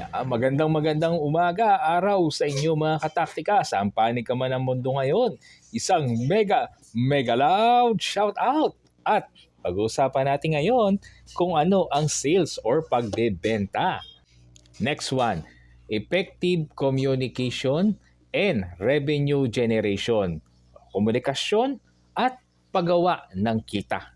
Magandang umaga, araw sa inyo mga kataktika. Saan panig ka man ang mundo ngayon? Isang mega loud shout out! At pag-uusapan natin ngayon kung ano ang sales or pagbebenta. Next one, effective communication and revenue generation. Komunikasyon at paggawa ng kita.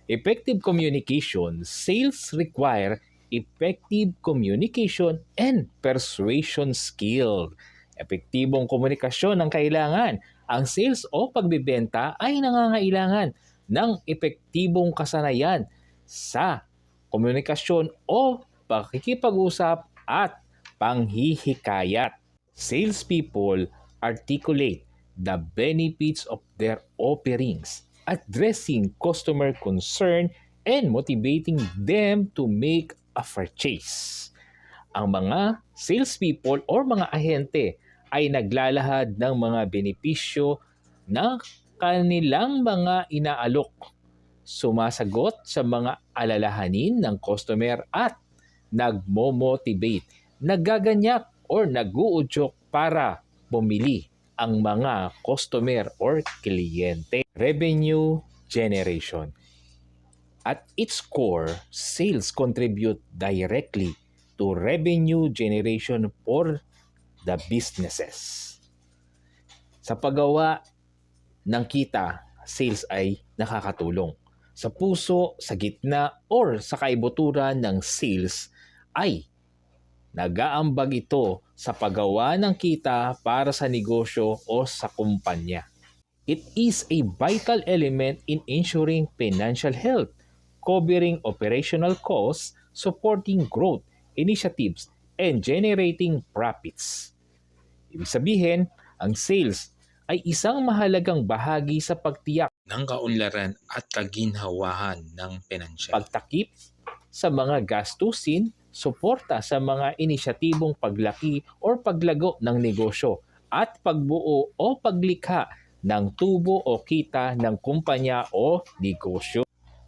Effective communication, sales require effective communication and persuasion skill. Epektibong komunikasyon ang kailangan. Ang sales o pagbebenta ay nangangailangan ng epektibong kasanayan sa komunikasyon o pakikipag-usap at panghihikayat. Salespeople articulate the benefits of their offerings, addressing customer concern and motivating them to make a purchase. Ang mga salespeople or mga ahente ay naglalahad ng mga benepisyo na kanilang mga inaalok, sumasagot sa mga alalahanin ng customer at nagmo-motivate, nagaganyak or nag-uudyok para bumili ang mga customer or kliyente. Revenue generation. At its core, sales contribute directly to revenue generation for the businesses. Sa paggawa ng kita, sales ay nakakatulong. Sa puso, sa gitna, or sa kaibuturan ng sales ay nag-aambag ito sa paggawa ng kita para sa negosyo o sa kumpanya. It is a vital element in ensuring financial health, covering operational costs, supporting growth initiatives, and generating profits. Ibig sabihin, ang sales ay isang mahalagang bahagi sa pagtiyak ng kaunlaran at kaginhawahan ng pinansyal. Pagtakip sa mga gastusin, suporta sa mga inisyatibong paglaki o paglago ng negosyo, at pagbuo o paglikha ng tubo o kita ng kumpanya o negosyo.